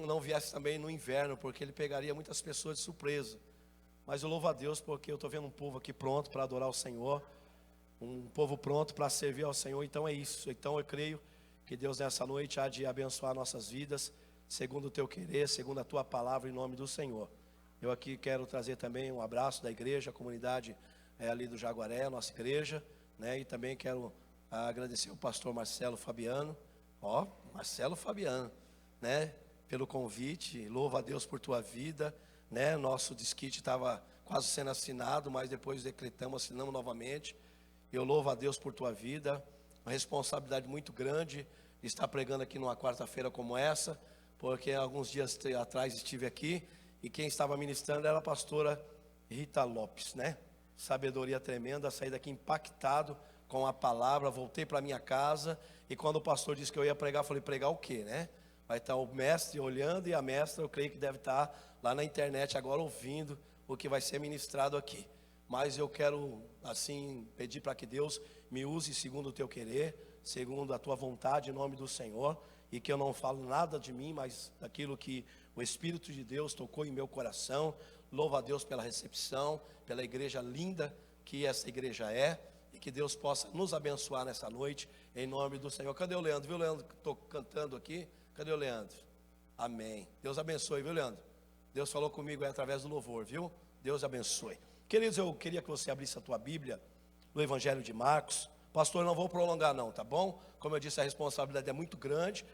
não viesse também no inverno, porque ele pegaria muitas pessoas de surpresa. Mas eu louvo a Deus porque eu estou vendo um povo aqui pronto para adorar o Senhor, um povo pronto para servir ao Senhor. Então é isso. Então eu creio que Deus nessa noite há de abençoar nossas vidas, segundo o teu querer, segundo a tua palavra, em nome do Senhor. Eu aqui quero trazer também um abraço da igreja, a comunidade ali do Jaguaré, nossa igreja, né? E também quero agradecer ao pastor Marcelo Fabiano, Marcelo Fabiano, né? Pelo convite. Louvo a Deus por tua vida, né? Nosso desquite estava quase sendo assinado, mas depois assinamos novamente. Eu louvo a Deus por tua vida, uma responsabilidade muito grande estar pregando aqui numa quarta-feira como essa, porque alguns dias atrás estive aqui e quem estava ministrando era a pastora Rita Lopes, né? Sabedoria tremenda, saí daqui impactado com a palavra, voltei para minha casa e quando o pastor disse que eu ia pregar, eu falei, pregar o quê, né? Vai estar o mestre olhando e a mestra, eu creio que deve estar lá na internet agora ouvindo o que vai ser ministrado aqui. Mas eu quero, assim, pedir para que Deus me use segundo o teu querer, segundo a tua vontade, em nome do Senhor, e que eu não falo nada de mim, mas daquilo que o Espírito de Deus tocou em meu coração. Louvo a Deus pela recepção, pela igreja linda que essa igreja é, e que Deus possa nos abençoar nessa noite, em nome do Senhor. Cadê o Leandro? Viu, Leandro, que estou cantando aqui? Cadê o Leandro? Amém. Deus abençoe, viu, Leandro? Deus falou comigo através do louvor, viu? Deus abençoe. Queridos, eu queria que você abrisse a tua Bíblia no Evangelho de Marcos. Pastor, não vou prolongar não, tá bom? Como eu disse, a responsabilidade é muito grande.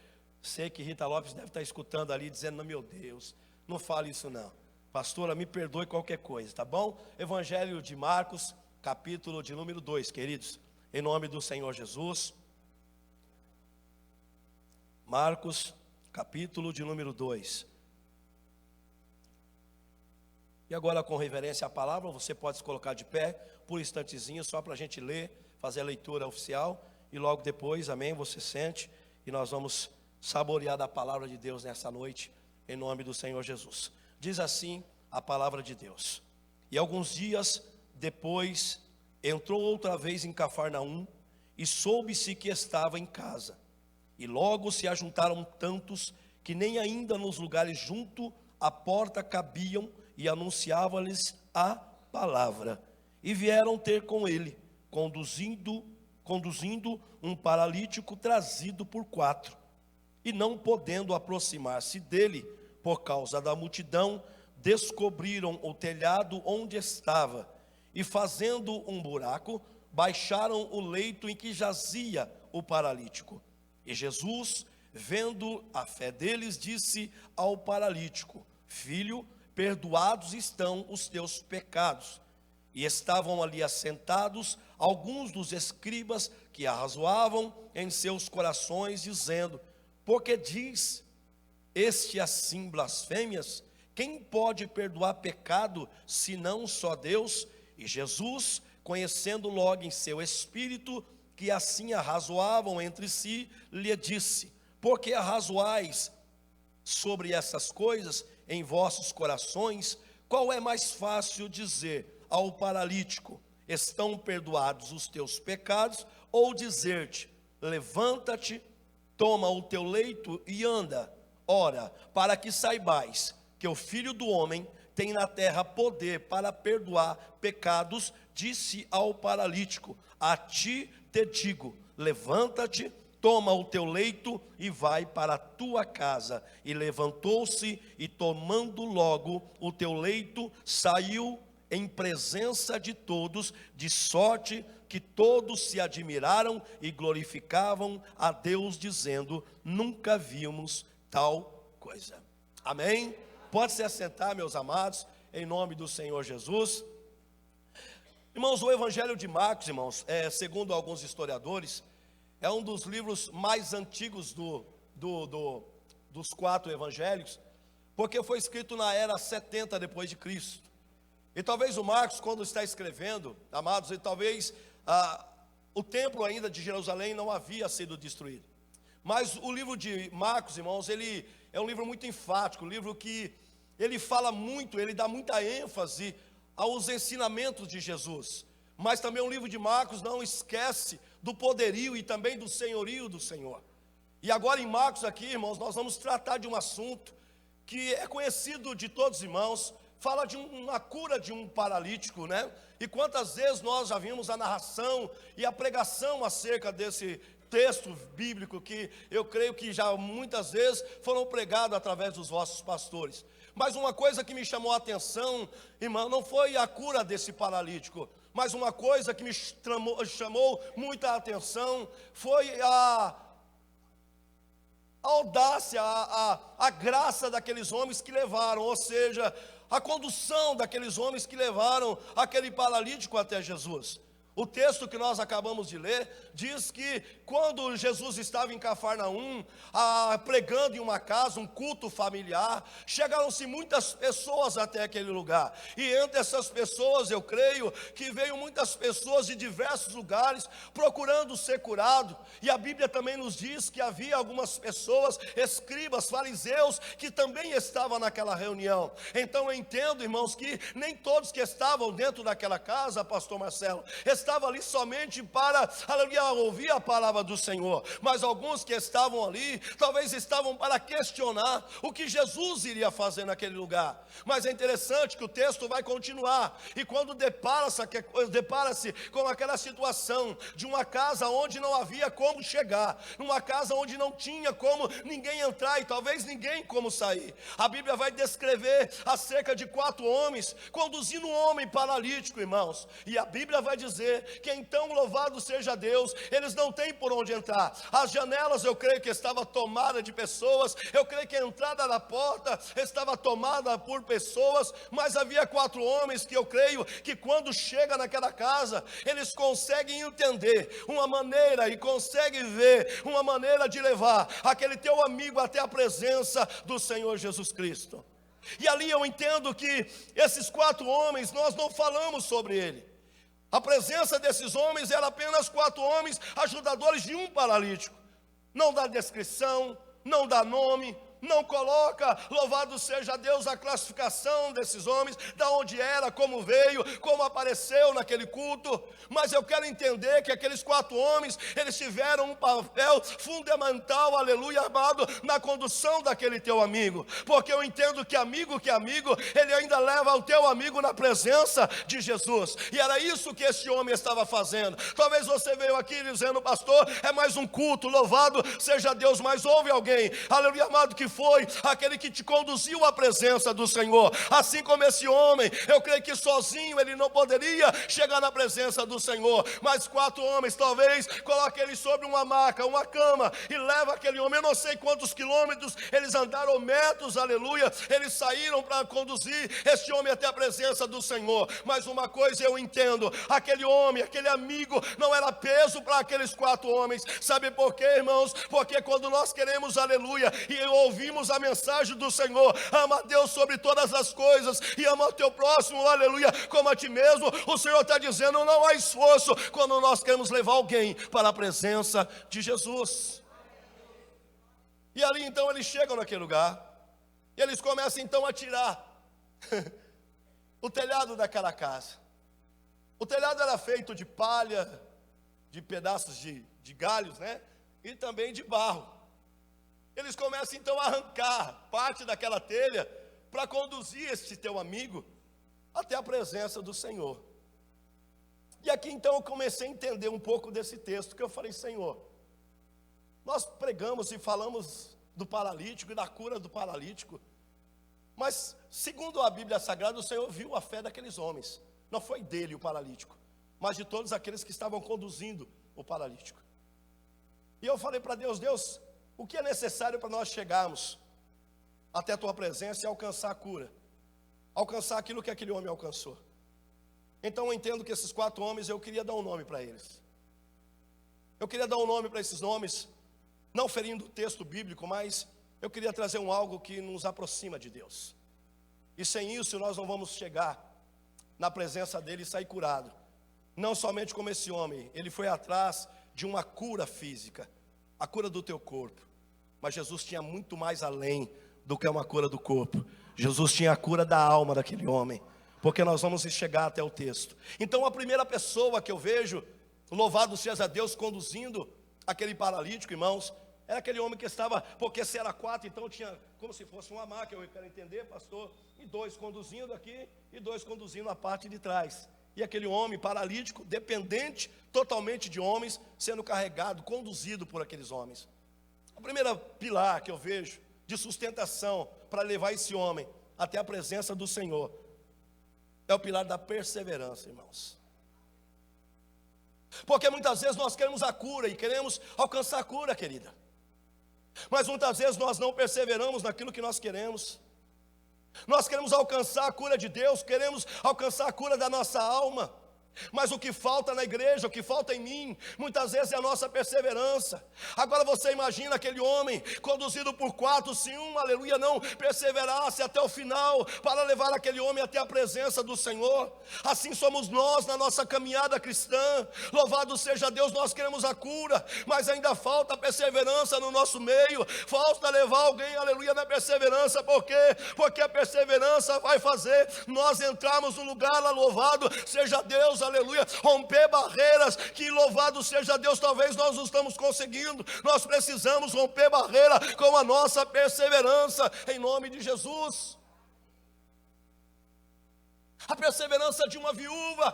Sei que Rita Lopes deve estar escutando ali, dizendo, não, meu Deus, não fale isso não. Pastora, me perdoe qualquer coisa, tá bom? Evangelho de Marcos, capítulo de número 2, queridos. Em nome do Senhor Jesus. Marcos, capítulo de número 2. E agora, com reverência à palavra, você pode se colocar de pé por um instantezinho, só para a gente ler, fazer a leitura oficial. E logo depois, amém, você sente. E nós vamos saborear da palavra de Deus nessa noite, em nome do Senhor Jesus. Diz assim a palavra de Deus. E alguns dias depois, entrou outra vez em Cafarnaum, e soube-se que estava em casa. E logo se ajuntaram tantos, que nem ainda nos lugares junto à porta cabiam, e anunciava-lhes a palavra. E vieram ter com ele, conduzindo um paralítico trazido por 4. E não podendo aproximar-se dele, por causa da multidão, descobriram o telhado onde estava, e fazendo um buraco, baixaram o leito em que jazia o paralítico. E Jesus, vendo a fé deles, disse ao paralítico, filho, perdoados estão os teus pecados. E estavam ali assentados alguns dos escribas que arrazoavam em seus corações, dizendo, porque diz este assim blasfêmias? Quem pode perdoar pecado, senão só Deus? E Jesus, conhecendo logo em seu espírito, que assim arrazoavam entre si, lhe disse, porque arrazoais sobre essas coisas em vossos corações? Qual é mais fácil dizer ao paralítico, estão perdoados os teus pecados, ou dizer-te, levanta-te, toma o teu leito e anda? Ora, para que saibais que o Filho do Homem tem na terra poder para perdoar pecados, disse ao paralítico, a ti te digo, levanta-te, toma o teu leito e vai para a tua casa. E levantou-se e tomando logo o teu leito, saiu em presença de todos, de sorte que todos se admiraram e glorificavam a Deus, dizendo, nunca vimos tal coisa. Amém? Pode se assentar, meus amados, em nome do Senhor Jesus. Irmãos, o Evangelho de Marcos, irmãos, segundo alguns historiadores, é um dos livros mais antigos dos 4 evangelhos, porque foi escrito na era 70 depois de Cristo. E talvez o Marcos, quando está escrevendo, amados, e talvez o templo ainda de Jerusalém não havia sido destruído. Mas o livro de Marcos, irmãos, ele é um livro muito enfático, um livro que ele fala muito, ele dá muita ênfase aos ensinamentos de Jesus. Mas também o livro de Marcos não esquece do poderio e também do senhorio do Senhor. E agora em Marcos aqui, irmãos, nós vamos tratar de um assunto que é conhecido de todos os irmãos, fala de uma cura de um paralítico, né? E quantas vezes nós já vimos a narração e a pregação acerca desse texto bíblico, que eu creio que já muitas vezes foram pregados através dos vossos pastores. Mas uma coisa que me chamou a atenção, irmão, não foi a cura desse paralítico, mas uma coisa que me chamou muita atenção foi a audácia, a graça daqueles homens que levaram, ou seja, a condução daqueles homens que levaram aquele paralítico até Jesus. O texto que nós acabamos de ler diz que quando Jesus estava em Cafarnaum, pregando em uma casa, um culto familiar, chegaram-se muitas pessoas até aquele lugar. E entre essas pessoas, eu creio que veio muitas pessoas de diversos lugares procurando ser curado. E a Bíblia também nos diz que havia algumas pessoas, escribas, fariseus, que também estavam naquela reunião. Então eu entendo, irmãos, que nem todos que estavam dentro daquela casa, pastor Marcelo, estavam ali somente para, aleluia, ouvir a palavra do Senhor, mas alguns que estavam ali, talvez estavam para questionar o que Jesus iria fazer naquele lugar. Mas é interessante que o texto vai continuar, e quando depara-se com aquela situação de uma casa onde não havia como chegar, numa casa onde não tinha como ninguém entrar e talvez ninguém como sair, a Bíblia vai descrever acerca de 4 homens conduzindo um homem paralítico, irmãos, e a Bíblia vai dizer que então louvado seja Deus, eles não têm por onde entrar. As janelas eu creio que estava tomada de pessoas, eu creio que a entrada da porta estava tomada por pessoas, mas havia 4 homens que eu creio que quando chega naquela casa, eles conseguem entender uma maneira e conseguem ver uma maneira de levar aquele teu amigo até a presença do Senhor Jesus Cristo. E ali eu entendo que esses 4 homens, nós não falamos sobre ele. A presença desses homens era apenas 4 homens ajudadores de um paralítico. Não dá descrição, não dá nome, não coloca, louvado seja Deus, a classificação desses homens, da onde era, como veio, como apareceu naquele culto. Mas eu quero entender que aqueles 4 homens, eles tiveram um papel fundamental, aleluia, amado, na condução daquele teu amigo. Porque eu entendo que amigo, ele ainda leva o teu amigo na presença de Jesus. E era isso que esse homem estava fazendo. Talvez você veio aqui dizendo, pastor, é mais um culto, louvado seja Deus, mas houve alguém, aleluia, amado, que foi aquele que te conduziu à presença do Senhor. Assim como esse homem, eu creio que sozinho ele não poderia chegar na presença do Senhor, mas 4 homens talvez coloquem ele sobre uma maca, uma cama, e leva aquele homem, eu não sei quantos quilômetros eles andaram, metros, aleluia, eles saíram para conduzir este homem até a presença do Senhor. Mas uma coisa eu entendo, aquele homem, aquele amigo não era peso para aqueles 4 homens. Sabe por quê, irmãos? Porque quando nós queremos, aleluia, e ouvimos a mensagem do Senhor, ama a Deus sobre todas as coisas e ama o teu próximo, aleluia, como a ti mesmo, o Senhor está dizendo, não há esforço quando nós queremos levar alguém para a presença de Jesus. E ali então eles chegam naquele lugar, e eles começam então a tirar o telhado daquela casa. O telhado era feito de palha, de pedaços de galhos, né? E também de barro. Eles começam então a arrancar parte daquela telha para conduzir este teu amigo até a presença do Senhor. E aqui então eu comecei a entender um pouco desse texto, que eu falei, Senhor, nós pregamos e falamos do paralítico e da cura do paralítico, mas segundo a Bíblia Sagrada, o Senhor viu a fé daqueles homens. Não foi dele o paralítico, mas de todos aqueles que estavam conduzindo o paralítico. E eu falei para Deus, Deus, o que é necessário para nós chegarmos até a tua presença e alcançar a cura, alcançar aquilo que aquele homem alcançou? Então eu entendo que esses 4 homens, eu queria dar um nome para eles. Eu queria dar um nome para esses nomes, não ferindo o texto bíblico, mas eu queria trazer algo que nos aproxima de Deus. E sem isso nós não vamos chegar na presença dele e sair curado. Não somente como esse homem, ele foi atrás de uma cura física, a cura do teu corpo. Mas Jesus tinha muito mais além do que uma cura do corpo. Jesus tinha a cura da alma daquele homem, porque nós vamos chegar até o texto. Então a primeira pessoa que eu vejo, louvado seja Deus, conduzindo aquele paralítico, irmãos, Era aquele homem que estava, porque se era 4, então tinha como se fosse uma máquina, eu quero entender, pastor, e 2 conduzindo aqui, e 2 conduzindo a parte de trás. E aquele homem paralítico, dependente totalmente de homens, sendo carregado, conduzido por aqueles homens. A primeira pilar que eu vejo de sustentação para levar esse homem até a presença do Senhor é o pilar da perseverança, irmãos. Porque muitas vezes nós queremos a cura e queremos alcançar a cura, querida. Mas muitas vezes nós não perseveramos naquilo que nós queremos. Nós queremos alcançar a cura de Deus, queremos alcançar a cura da nossa alma. Mas o que falta na igreja, o que falta em mim, muitas vezes é a nossa perseverança. Agora você imagina aquele homem conduzido por 4, se um, aleluia, não perseverasse até o final para levar aquele homem até a presença do Senhor. Assim somos nós na nossa caminhada cristã. Louvado seja Deus, nós queremos a cura, mas ainda falta perseverança no nosso meio. Falta levar alguém, aleluia, na perseverança. Por quê? Porque a perseverança vai fazer nós entrarmos no lugar lá, louvado seja Deus, aleluia, romper barreiras que, louvado seja Deus, talvez nós não estamos conseguindo. Nós precisamos romper barreira com a nossa perseverança, em nome de Jesus. A perseverança de uma viúva,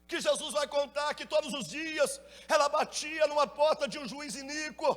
que Jesus vai contar que todos os dias ela batia numa porta de um juiz iníquo,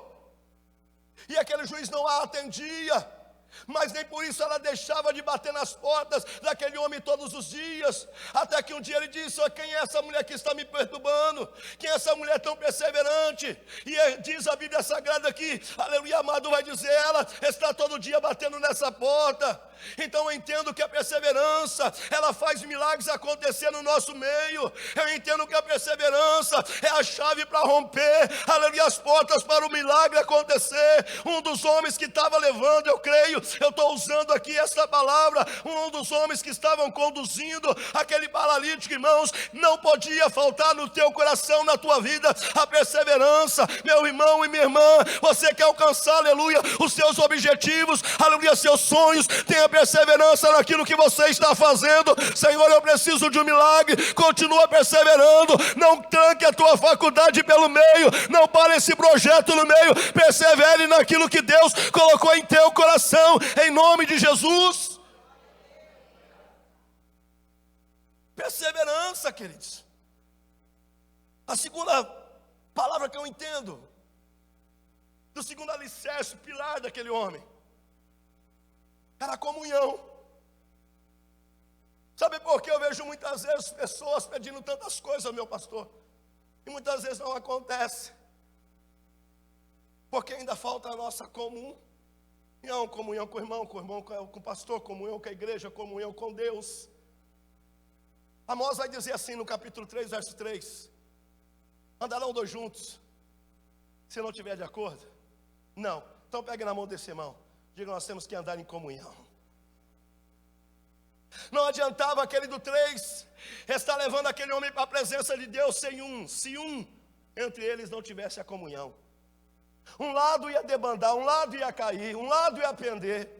e aquele juiz não a atendia, mas nem por isso ela deixava de bater nas portas daquele homem todos os dias, até que um dia ele disse: quem é essa mulher que está me perturbando? Quem é essa mulher tão perseverante? E diz a Bíblia Sagrada que, aleluia, amado, vai dizer, ela está todo dia batendo nessa porta. Então eu entendo que a perseverança, ela faz milagres acontecer no nosso meio. Eu entendo que a perseverança é a chave para romper, aleluia, as portas para o milagre acontecer. Um dos homens que estava levando, eu creio, eu estou usando aqui essa palavra, um dos homens que estavam conduzindo aquele paralítico, irmãos, não podia faltar no teu coração, na tua vida, a perseverança. Meu irmão e minha irmã, você quer alcançar, aleluia, os seus objetivos, aleluia, seus sonhos, tenha perseverança naquilo que você está fazendo. Senhor, eu preciso de um milagre, continua perseverando, não tranque a tua faculdade pelo meio, não pare esse projeto no meio, persevere naquilo que Deus colocou em teu coração, em nome de Jesus. Perseverança, queridos. A segunda palavra que eu entendo, do segundo alicerce, pilar daquele homem, era a comunhão. Sabe por que eu vejo muitas vezes pessoas pedindo tantas coisas, meu pastor, e muitas vezes não acontece? Porque ainda falta a nossa comunhão com o irmão, com o pastor, comunhão com a igreja, comunhão com Deus. Amós vai dizer assim no capítulo 3, verso 3: andarão 2 juntos, se não tiver de acordo? Não. Então pegue na mão desse irmão, diga: nós temos que andar em comunhão. Não adiantava aquele do 3 estar levando aquele homem para a presença de Deus se um entre eles não tivesse a comunhão. Um lado ia debandar, um lado ia cair, um lado ia pender.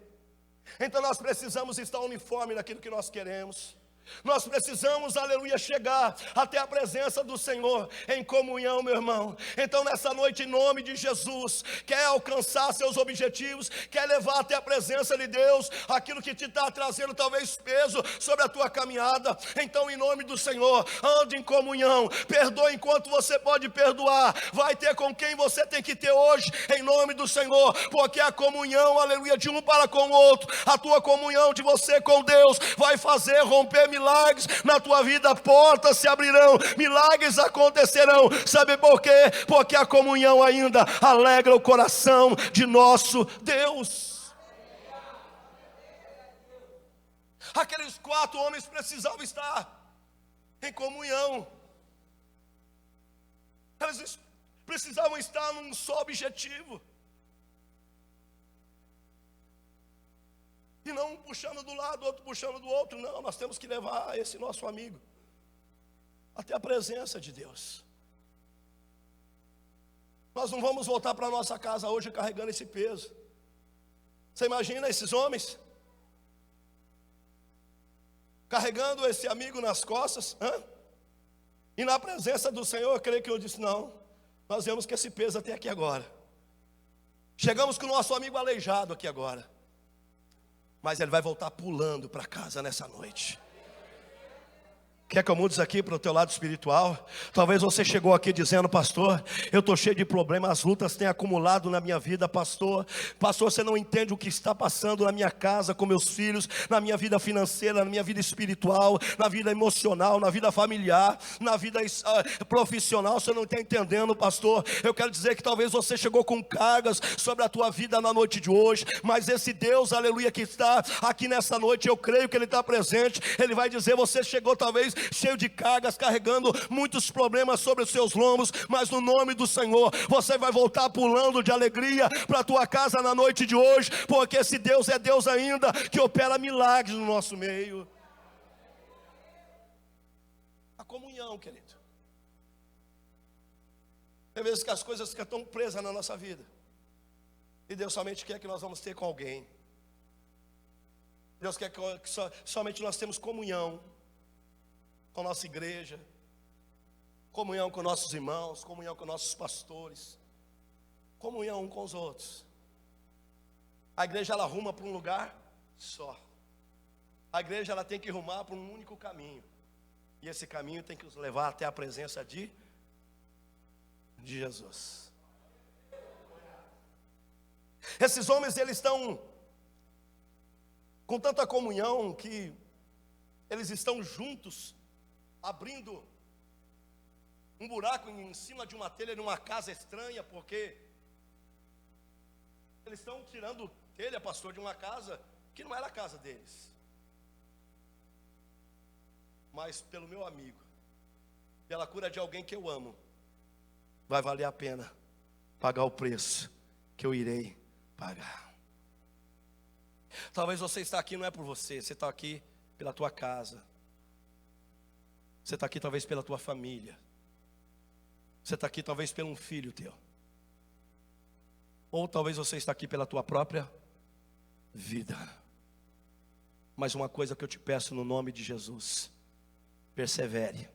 Então nós precisamos estar uniforme naquilo que nós queremos. Nós precisamos, aleluia, chegar até a presença do Senhor em comunhão, meu irmão. Então nessa noite, em nome de Jesus, quer alcançar seus objetivos, quer levar até a presença de Deus aquilo que te está trazendo talvez peso sobre a tua caminhada. Então em nome do Senhor, ande em comunhão, perdoe enquanto você pode perdoar, vai ter com quem você tem que ter hoje, em nome do Senhor, porque a comunhão, aleluia, de um para com o outro, a tua comunhão de você com Deus vai fazer romper milagres na tua vida, portas se abrirão, milagres acontecerão. Sabe por quê? Porque a comunhão ainda alegra o coração de nosso Deus. Aqueles 4 homens precisavam estar em comunhão. Eles precisavam estar num só objetivo. E não um puxando do lado, outro puxando do outro. Não, nós temos que levar esse nosso amigo até a presença de Deus. Nós não vamos voltar para a nossa casa hoje carregando esse peso. Você imagina esses homens carregando esse amigo nas costas, e na presença do Senhor, eu creio que eu disse: não, nós vemos que esse peso até aqui agora. Chegamos com o nosso amigo aleijado aqui agora, mas ele vai voltar pulando para casa nessa noite. Quer que eu mude isso aqui para o teu lado espiritual? Talvez você chegou aqui dizendo: pastor, eu estou cheio de problemas, as lutas têm acumulado na minha vida, pastor. Pastor, você não entende o que está passando na minha casa, com meus filhos, na minha vida financeira, na minha vida espiritual, na vida emocional, na vida familiar, na vida profissional. Você não está entendendo, pastor. Eu quero dizer que talvez você chegou com cargas sobre a tua vida na noite de hoje, mas esse Deus, aleluia, que está aqui nessa noite, eu creio que Ele está presente. Ele vai dizer: você chegou talvez cheio de cargas, carregando muitos problemas sobre os seus lombos, mas no nome do Senhor, você vai voltar pulando de alegria para a tua casa na noite de hoje, porque esse Deus é Deus ainda, que opera milagres no nosso meio. A comunhão, querido. Tem vezes que as coisas ficam tão presas na nossa vida, e Deus somente quer que nós vamos ter com alguém. Deus quer que somente nós temos comunhão com a nossa igreja, comunhão com nossos irmãos, comunhão com nossos pastores, comunhão uns com os outros. A igreja, ela ruma para um lugar só. A igreja, ela tem que rumar para um único caminho, e esse caminho tem que nos levar até a presença de Jesus. Esses homens, eles estão com tanta comunhão que eles estão juntos, abrindo um buraco em cima de uma telha de uma casa estranha, porque eles estão tirando telha, pastor, de uma casa que não era a casa deles. Mas pelo meu amigo, pela cura de alguém que eu amo, vai valer a pena pagar o preço que eu irei pagar. Talvez você está aqui não é por você, você está aqui pela tua casa. Você está aqui talvez pela tua família. Você está aqui talvez pelo um filho teu. Ou talvez você está aqui pela tua própria vida. Mas uma coisa que eu te peço no nome de Jesus: persevere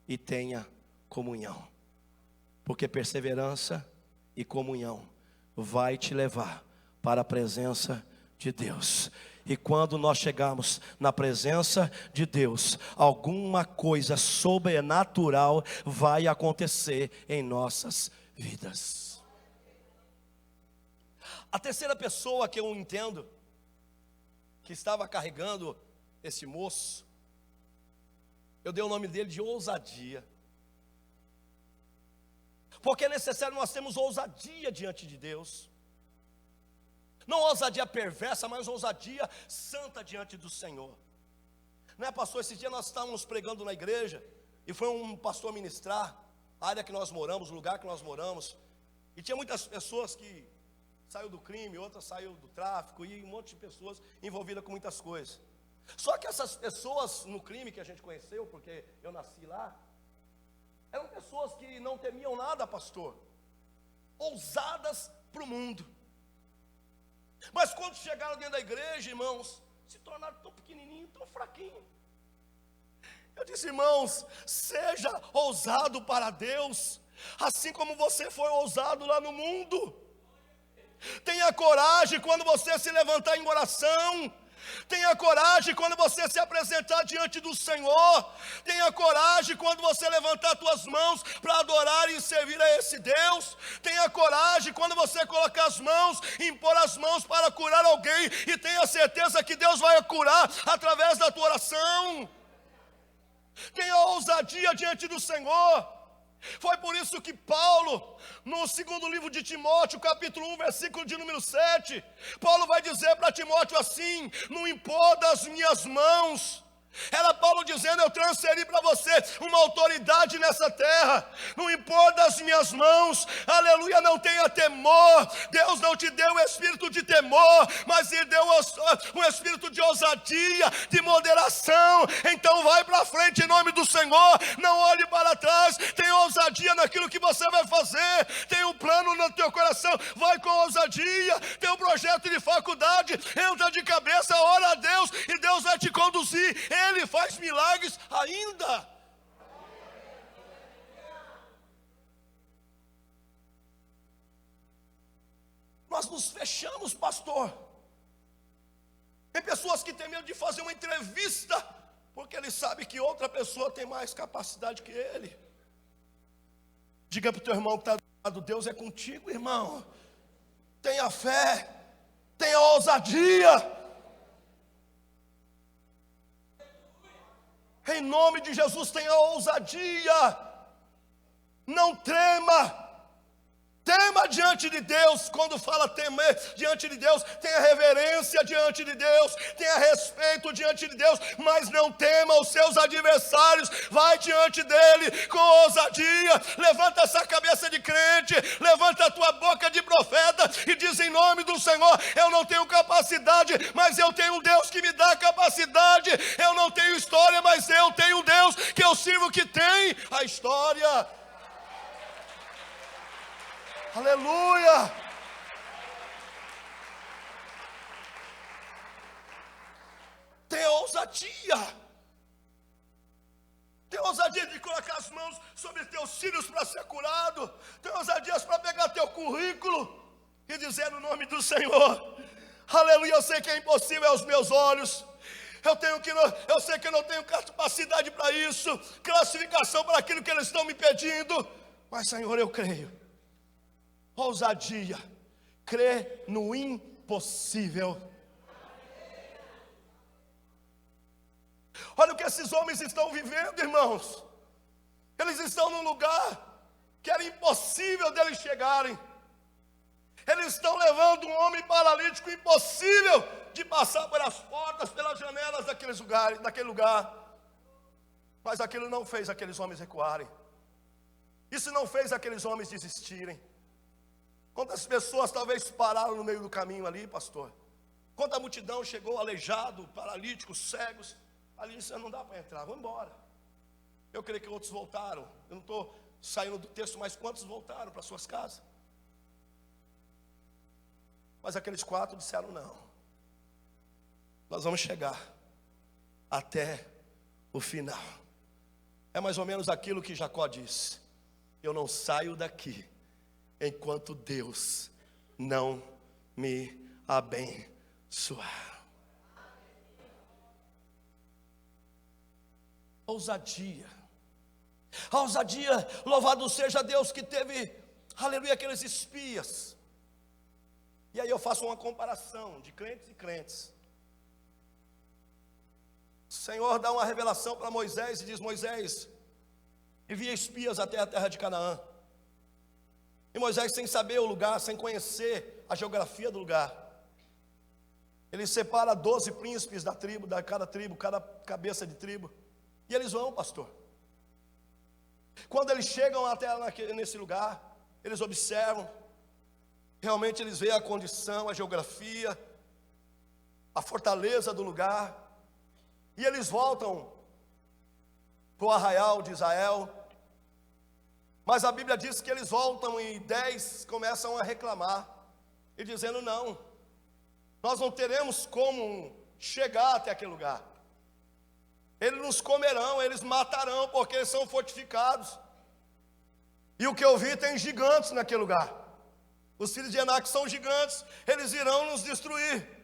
e tenha comunhão. Porque perseverança e comunhão vai te levar para a presença de Deus. E quando nós chegarmos na presença de Deus, alguma coisa sobrenatural vai acontecer em nossas vidas. A terceira pessoa que eu entendo que estava carregando esse moço, eu dei o nome dele de ousadia. Porque é necessário nós termos ousadia diante de Deus. Não ousadia perversa, mas ousadia santa diante do Senhor. Não é, pastor? Esse dia nós estávamos pregando na igreja, e foi um pastor ministrar a área que nós moramos, o lugar que nós moramos, e tinha muitas pessoas que saiu do crime, outras saiu do tráfico, e um monte de pessoas envolvidas com muitas coisas. Só que essas pessoas no crime que a gente conheceu, porque eu nasci lá, eram pessoas que não temiam nada, pastor, ousadas para o mundo. Mas quando chegaram dentro da igreja, irmãos, se tornaram tão pequenininhos, tão fraquinhos. Eu disse: irmãos, seja ousado para Deus, assim como você foi ousado lá no mundo. Tenha coragem quando você se levantar em oração. Tenha coragem quando você se apresentar diante do Senhor. Tenha coragem quando você levantar suas mãos para adorar e servir a esse Deus. Tenha coragem quando você colocar as mãos, impor as mãos para curar alguém, e tenha certeza que Deus vai curar através da tua oração. Tenha ousadia diante do Senhor. Foi por isso que Paulo, no segundo livro de Timóteo, capítulo 1, versículo de número 7, Paulo vai dizer para Timóteo assim: no impor das minhas mãos. Era Paulo dizendo: eu transferi para você uma autoridade nessa terra, no impor das minhas mãos. Aleluia, não tenha temor. Deus não te deu o espírito de temor, mas Ele deu um espírito de ousadia, de moderação. Então vai para frente em nome do Senhor, não olhe para trás. Tenha ousadia naquilo que você vai fazer. Tem um plano no teu coração, vai com ousadia. Tem um projeto de faculdade, entra de cabeça, ora a Deus, e Deus vai te conduzir. Ele faz milagres ainda. Nós nos fechamos, pastor. Tem pessoas que têm medo de fazer uma entrevista, porque ele sabe que outra pessoa tem mais capacidade que ele. Diga para o teu irmão que está do lado, Deus é contigo, irmão. Tenha fé, tenha ousadia. Em nome de Jesus, tenha ousadia. Não trema. Tema diante de Deus. Quando fala temer diante de Deus, tenha reverência diante de Deus, tenha respeito diante de Deus, mas não tema os seus adversários. Vai diante dele com ousadia. Levanta essa cabeça de crente, levanta a tua boca de profeta e diz em nome do Senhor: eu não tenho capacidade, mas eu tenho um Deus que me dá capacidade. Eu não tenho história, mas eu tenho um Deus que eu sirvo que tem a história. Aleluia! Tenha ousadia. Tenha ousadia de colocar as mãos sobre teus filhos para ser curado. Tenha ousadia para pegar teu currículo e dizer no nome do Senhor: aleluia, eu sei que é impossível aos meus olhos. Eu sei que eu não tenho capacidade para isso, classificação para aquilo que eles estão me pedindo. Mas Senhor, eu creio. Ousadia, crê no impossível. Olha o que esses homens estão vivendo, irmãos. Eles estão num lugar que era impossível deles chegarem. Eles estão levando um homem paralítico, impossível de passar pelas portas, pelas janelas daquele lugar. Mas aquilo não fez aqueles homens recuarem. Isso não fez aqueles homens desistirem. Quantas pessoas talvez pararam no meio do caminho ali, pastor? Quanta multidão chegou aleijado, paralíticos, cegos. Ali isso não dá para entrar, vamos embora. Eu creio que outros voltaram. Eu não estou saindo do texto, mas quantos voltaram para suas casas? Mas aqueles 4 disseram: não, nós vamos chegar até o final. É mais ou menos aquilo que Jacó disse: eu não saio daqui enquanto Deus não me abençoar. Ousadia. A ousadia, louvado seja Deus que teve, aleluia, aqueles espias. E aí eu faço uma comparação de crentes e crentes. O Senhor dá uma revelação para Moisés e diz: Moisés, envia espias até a terra de Canaã. E Moisés, sem saber o lugar, sem conhecer a geografia do lugar, ele separa 12 príncipes da tribo, cada cabeça de tribo. E eles vão, pastor. Quando eles chegam até nesse lugar, eles observam. Realmente eles veem a condição, a geografia, a fortaleza do lugar. E eles voltam para o arraial de Israel. Mas a Bíblia diz que eles voltam e 10 começam a reclamar. E dizendo: não, nós não teremos como chegar até aquele lugar. Eles nos comerão, eles matarão, porque eles são fortificados. E o que eu vi, tem gigantes naquele lugar. Os filhos de Enaque são gigantes, eles irão nos destruir.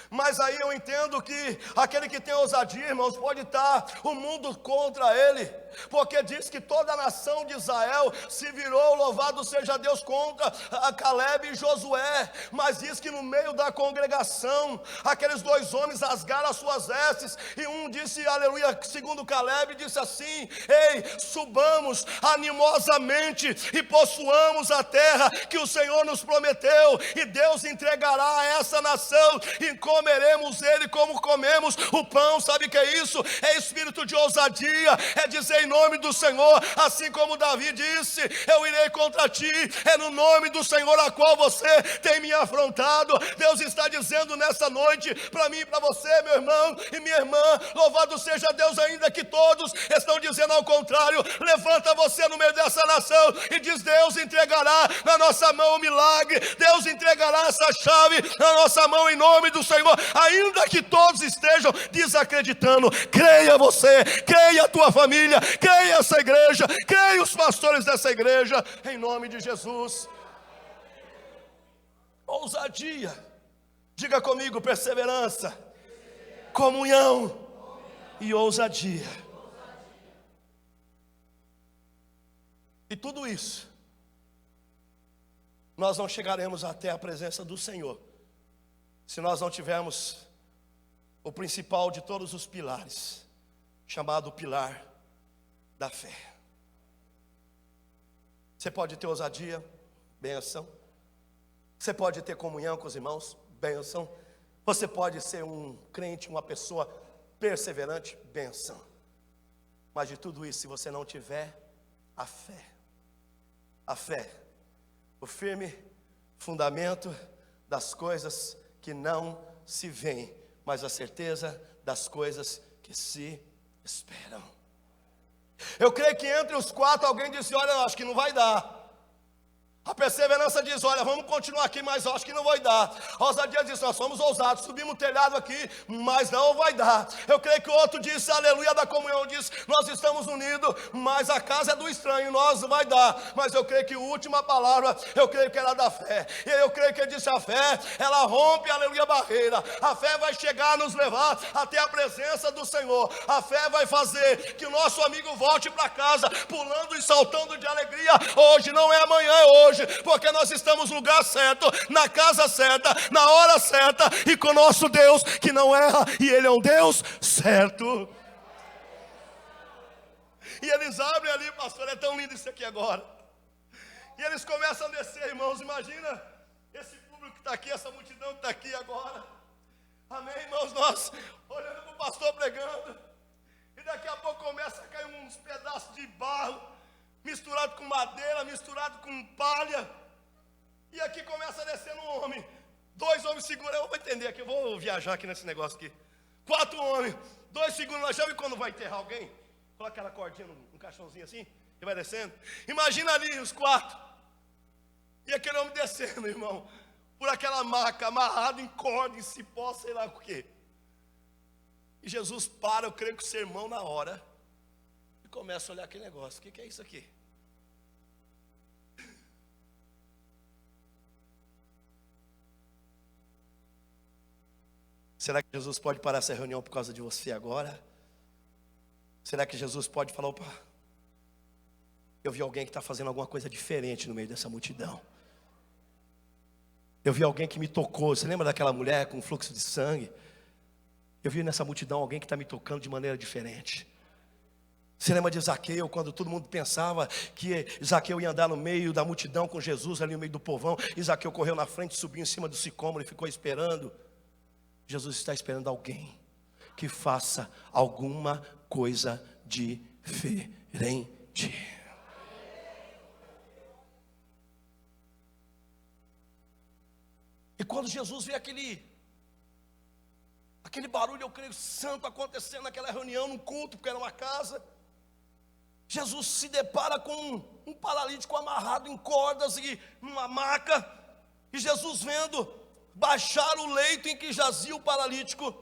Mas aí eu entendo que aquele que tem ousadia, irmãos, pode estar o mundo contra ele, porque diz que toda a nação de Israel se virou, louvado seja Deus, contra a Caleb e Josué. Mas diz que no meio da congregação, aqueles 2 homens rasgaram as suas vestes, e um disse, aleluia, segundo Caleb, disse assim: ei, subamos animosamente e possuamos a terra que o Senhor nos prometeu, e Deus entregará a essa nação, e comeremos ele como comemos o pão. Sabe o que é isso? É espírito de ousadia, é dizer em nome do Senhor, assim como Davi disse: eu irei contra ti, é no nome do Senhor a qual você tem me afrontado. Deus está dizendo nessa noite para mim e para você, meu irmão e minha irmã, louvado seja Deus, ainda que todos estão dizendo ao contrário, levanta você no meio dessa nação e diz: Deus entregará na nossa mão o milagre, Deus entregará essa chave na nossa mão em nome do Senhor, ainda que todos estejam desacreditando. Creia você, creia a tua família, creia essa igreja, creia os pastores dessa igreja, em nome de Jesus. ousadia. Diga comigo: perseverança, comunhão e ousadia. E tudo isso, nós não chegaremos até a presença do Senhor se nós não tivermos o principal de todos os pilares, chamado pilar da fé. Você pode ter ousadia, bênção. Você pode ter comunhão com os irmãos, bênção. Você pode ser um crente, uma pessoa perseverante, bênção. Mas de tudo isso, se você não tiver a fé, o firme fundamento das coisas que não se veem, mas a certeza das coisas que se esperam. Eu creio que entre os quatro alguém disse: olha, eu acho que não vai dar. A perseverança diz: olha, vamos continuar aqui, mas eu acho que não vai dar. A ousadia diz: nós somos ousados, subimos o telhado aqui, mas não vai dar. Eu creio que o outro disse: aleluia da comunhão, diz: nós estamos unidos, mas a casa é do estranho, nós vai dar. Mas eu creio que a última palavra, eu creio que era da fé. E eu creio que ele disse: a fé, ela rompe, aleluia, a barreira. A fé vai chegar a nos levar até a presença do Senhor. A fé vai fazer que o nosso amigo volte para casa, pulando e saltando de alegria. Hoje não é amanhã, é hoje. Porque nós estamos no lugar certo, na casa certa, na hora certa, e com o nosso Deus que não erra, e Ele é um Deus certo. E eles abrem ali, pastor, é tão lindo isso aqui agora. E eles começam a descer, irmãos. Imagina esse público que está aqui, essa multidão que está aqui agora. Amém, irmãos? Nós olhando para o pastor pregando, e daqui a pouco começa a cair uns pedaços de barro, misturado com madeira, misturado com palha. E aqui começa a descer um homem. 2 homens seguram. Eu vou entender aqui, eu vou viajar aqui nesse negócio aqui. 4 homens, 2 seguram. Já viu quando vai enterrar alguém? Coloca aquela cordinha num caixãozinho assim e vai descendo. Imagina ali os 4. E aquele homem descendo, irmão, por aquela maca, amarrado em corda, em cipó, sei lá o quê. E Jesus para, eu creio que o sermão na hora, começa a olhar aquele negócio. O que é isso aqui? Será que Jesus pode parar essa reunião por causa de você agora? Será que Jesus pode falar: opa, eu vi alguém que está fazendo alguma coisa diferente no meio dessa multidão. Eu vi alguém que me tocou. Você lembra daquela mulher com fluxo de sangue? Eu vi nessa multidão alguém que está me tocando de maneira diferente. Você lembra de Zaqueu, quando todo mundo pensava que Zaqueu ia andar no meio da multidão com Jesus, ali no meio do povão, e Zaqueu correu na frente, subiu em cima do sicômoro e ficou esperando. Jesus está esperando alguém que faça alguma coisa diferente. E quando Jesus vê aquele barulho, eu creio, santo acontecendo naquela reunião, num culto, porque era uma casa, Jesus se depara com um paralítico amarrado em cordas e numa maca, e Jesus vendo baixar o leito em que jazia o paralítico.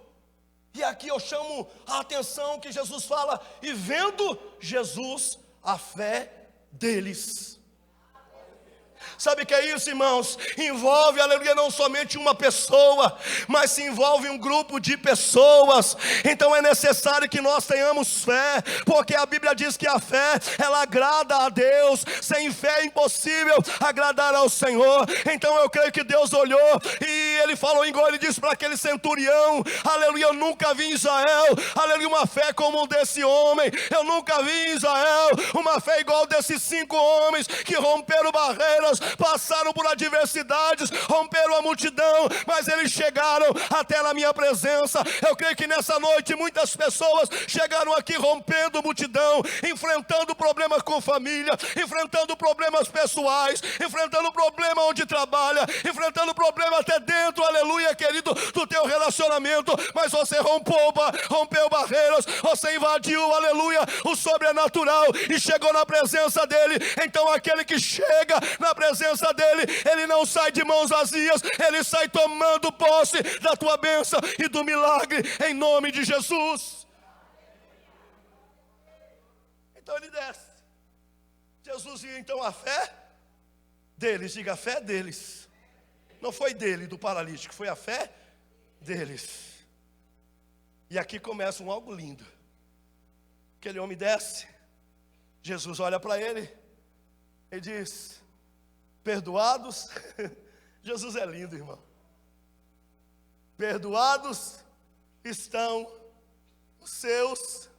E aqui eu chamo a atenção que Jesus fala: e vendo Jesus a fé deles. Sabe o que é isso, irmãos? Envolve, aleluia, não somente uma pessoa, mas se envolve um grupo de pessoas. Então é necessário que nós tenhamos fé, porque a Bíblia diz que a fé, ela agrada a Deus. Sem fé é impossível agradar ao Senhor. Então eu creio que Deus olhou e Ele falou ele disse para aquele centurião: aleluia, eu nunca vi em Israel, aleluia, uma fé como desse homem. Eu nunca vi em Israel uma fé igual desses 5 homens que romperam barreiras, passaram por adversidades, romperam a multidão, mas eles chegaram até na minha presença. Eu creio que nessa noite muitas pessoas chegaram aqui rompendo multidão, enfrentando problemas com família, enfrentando problemas pessoais, enfrentando problema onde trabalha, enfrentando problema até dentro, aleluia, querido, do teu relacionamento, mas você rompeu barreiras, você invadiu, aleluia, o sobrenatural e chegou na presença dele. Então aquele que chega na presença dele, ele não sai de mãos vazias, ele sai tomando posse da tua bênção e do milagre, em nome de Jesus. Então ele desce. Jesus viu então a fé deles, diga: a fé deles. Não foi dele, do paralítico, foi a fé deles. E aqui começa um algo lindo. Aquele homem desce, Jesus olha para ele e diz: perdoados. Jesus é lindo, irmão. Perdoados estão os seus.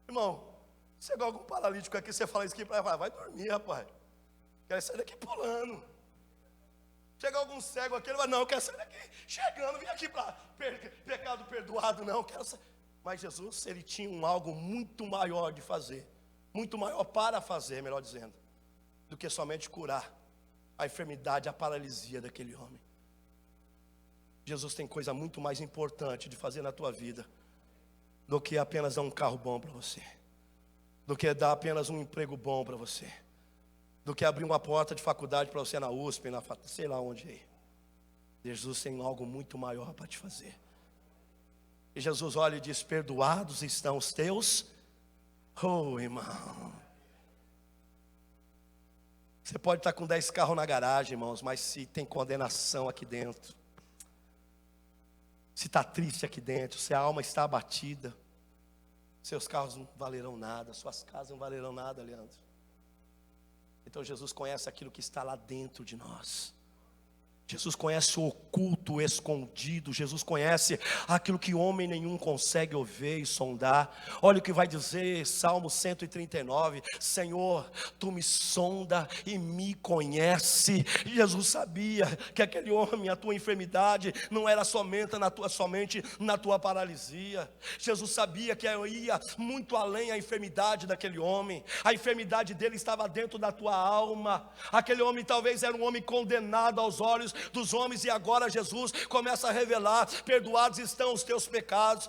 Irmão, chegou algum paralítico aqui, você fala isso aqui para ele, vai dormir, rapaz. Quero sair daqui pulando. Chega algum cego aqui, ele vai, não, eu quero sair daqui chegando, vim aqui para pecado perdoado, não, quero sair. Mas Jesus, ele tinha algo muito maior de fazer, muito maior para fazer, melhor dizendo, do que somente curar a enfermidade, a paralisia daquele homem. Jesus tem coisa muito mais importante de fazer na tua vida do que apenas dar um carro bom para você, do que dar apenas um emprego bom para você, do que abrir uma porta de faculdade para você na USP, sei lá onde aí. Jesus tem algo muito maior para te fazer. E Jesus olha e diz: perdoados estão os teus. Oh, irmão, você pode estar com 10 carros na garagem, irmãos, mas se tem condenação aqui dentro, se está triste aqui dentro, se a alma está abatida, seus carros não valerão nada, suas casas não valerão nada, Leandro. Então Jesus conhece aquilo que está lá dentro de nós. Jesus conhece o oculto, o escondido. Jesus conhece aquilo que homem nenhum consegue ouvir e sondar. Olha o que vai dizer Salmo 139: Senhor, Tu me sonda e me conhece. Jesus sabia que aquele homem, a tua enfermidade não era somente na tua paralisia. Jesus sabia que ia muito além a enfermidade daquele homem. A enfermidade dele estava dentro da tua alma. Aquele homem talvez era um homem condenado aos olhos dos homens, e agora Jesus começa a revelar: perdoados estão os teus pecados.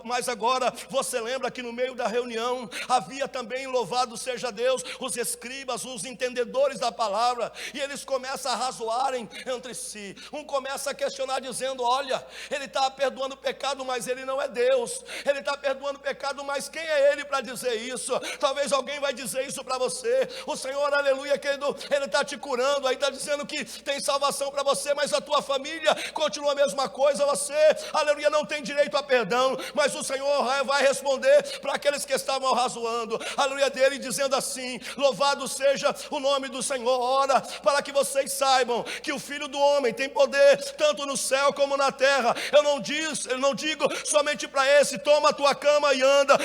Mas agora você lembra que no meio da reunião havia também, louvado seja Deus, os escribas, os entendedores da palavra, e eles começam a razoarem entre si. Um começa a questionar dizendo: olha, ele está perdoando o pecado, mas ele não é Deus. Ele está perdoando o pecado, mas quem é ele para dizer isso? Talvez alguém vai dizer isso para você: o Senhor, aleluia, querido, ele está te curando, aí está dizendo que tem salvação para você, mas a tua família continua a mesma coisa. Você, aleluia, não tem direito a perdão. Mas o Senhor vai responder para aqueles que estavam razoando, aleluia, dele, dizendo assim: louvado seja o nome do Senhor. Ora, para que vocês saibam que o Filho do Homem tem poder tanto no céu como na terra. Eu não digo somente para esse: toma a tua cama e anda,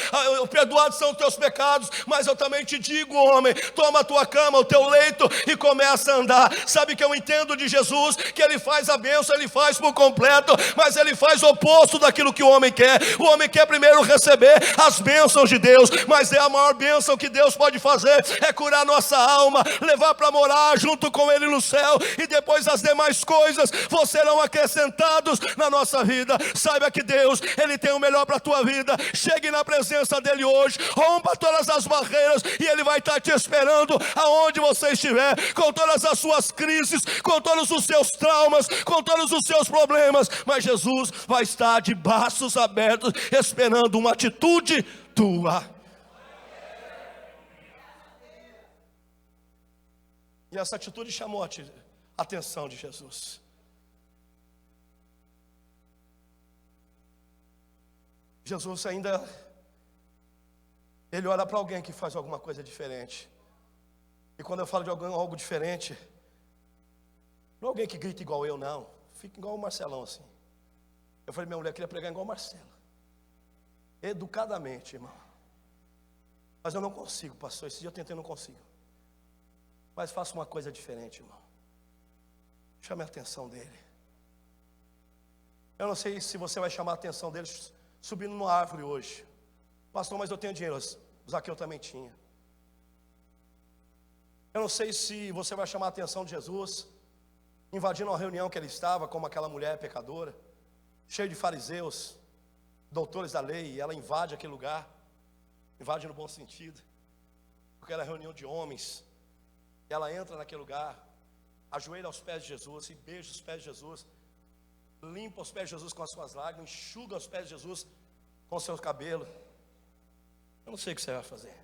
perdoados são os teus pecados. Mas eu também te digo, homem, toma a tua cama, o teu leito, e começa a andar. Sabe que eu entendo de Jesus? Que ele faz a bênção, ele faz por completo, mas ele faz o oposto daquilo que o homem quer. O homem quer primeiro receber as bênçãos de Deus, mas é a maior bênção que Deus pode fazer, é curar nossa alma, levar para morar junto com ele no céu, e depois as demais coisas serão acrescentados na nossa vida. Saiba que Deus, ele tem o melhor para a tua vida. Chegue na presença dele hoje, rompa todas as barreiras, e ele vai estar te esperando aonde você estiver, com todas as suas crises, com todos os seus traumas, com todos os seus problemas. Mas Jesus vai estar de braços abertos, esperando uma atitude tua. E essa atitude chamou a atenção de Jesus. Jesus ainda, ele olha para alguém que faz alguma coisa diferente. E quando eu falo de algo diferente, não é alguém que grita igual eu, não. Fica igual o Marcelão assim. Eu falei: minha mulher queria pregar igual o Marcelo, educadamente, irmão. Mas eu não consigo, pastor. Esse dia eu tentei, não consigo. Mas faça uma coisa diferente, irmão. Chame a atenção dele. Eu não sei se você vai chamar a atenção dele subindo numa árvore hoje. Pastor, mas eu tenho dinheiro. Zaqueu também tinha. Eu não sei se você vai chamar a atenção de Jesus invadindo uma reunião que ele estava, como aquela mulher pecadora, cheio de fariseus, doutores da lei, e ela invade aquele lugar. Invade no bom sentido, porque era reunião de homens. E ela entra naquele lugar, ajoelha aos pés de Jesus e beija os pés de Jesus, limpa os pés de Jesus com as suas lágrimas, enxuga os pés de Jesus com os seus cabelos. Eu não sei o que você vai fazer,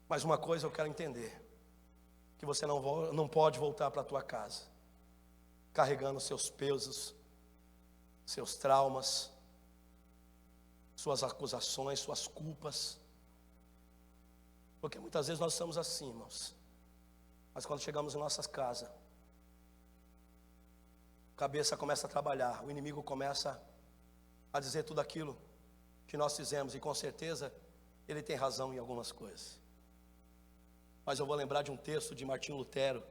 mas uma coisa eu quero entender: que você não pode voltar para a tua casa carregando seus pesos, seus traumas, suas acusações, suas culpas. Porque muitas vezes nós estamos assim, irmãos. Mas quando chegamos em nossas casas, a cabeça começa a trabalhar, o inimigo começa a dizer tudo aquilo que nós fizemos, e com certeza ele tem razão em algumas coisas. Mas eu vou lembrar de um texto de Martinho Lutero,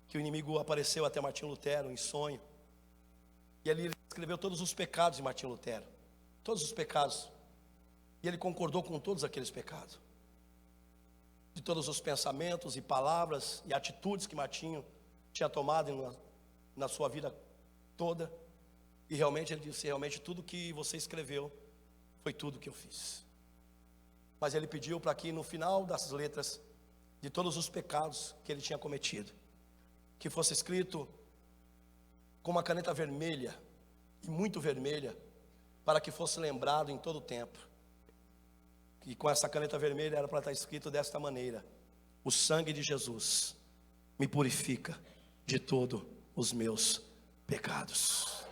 que o inimigo apareceu até Martinho Lutero em sonho, e ali ele escreveu todos os pecados de Martinho Lutero, todos os pecados, e ele concordou com todos aqueles pecados, de todos os pensamentos e palavras e atitudes que Martinho tinha tomado na sua vida toda. E realmente ele disse: realmente tudo que você escreveu foi tudo que eu fiz. Mas ele pediu para que no final das letras de todos os pecados que ele tinha cometido, que fosse escrito com uma caneta vermelha, e muito vermelha, para que fosse lembrado em todo o tempo. E com essa caneta vermelha era para estar escrito desta maneira: o sangue de Jesus me purifica de todos os meus pecados.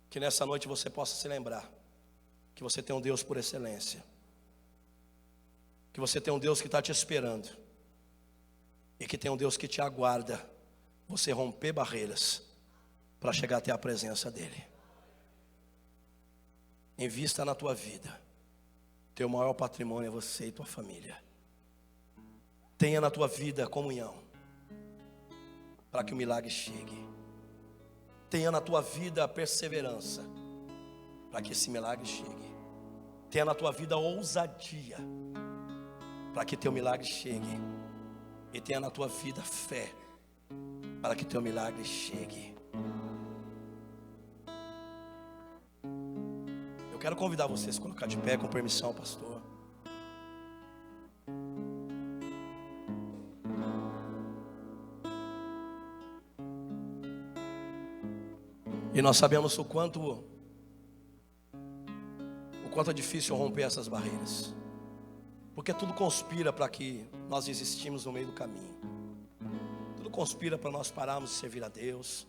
Que nessa noite você possa se lembrar que você tem um Deus por excelência, que você tem um Deus que está te esperando, e que tem um Deus que te aguarda você romper barreiras para chegar até a presença dEle. Invista na tua vida. Teu maior patrimônio é você e tua família. Tenha na tua vida comunhão, para que o milagre chegue. Tenha na tua vida perseverança, para que esse milagre chegue. Tenha na tua vida ousadia, para que teu milagre chegue. E tenha na tua vida fé, para que teu milagre chegue. Eu quero convidar vocês a se colocar de pé, com permissão, pastor. E nós sabemos o quanto é difícil romper essas barreiras, porque tudo conspira para que nós desistimos no meio do caminho. Tudo conspira para nós pararmos de servir a Deus.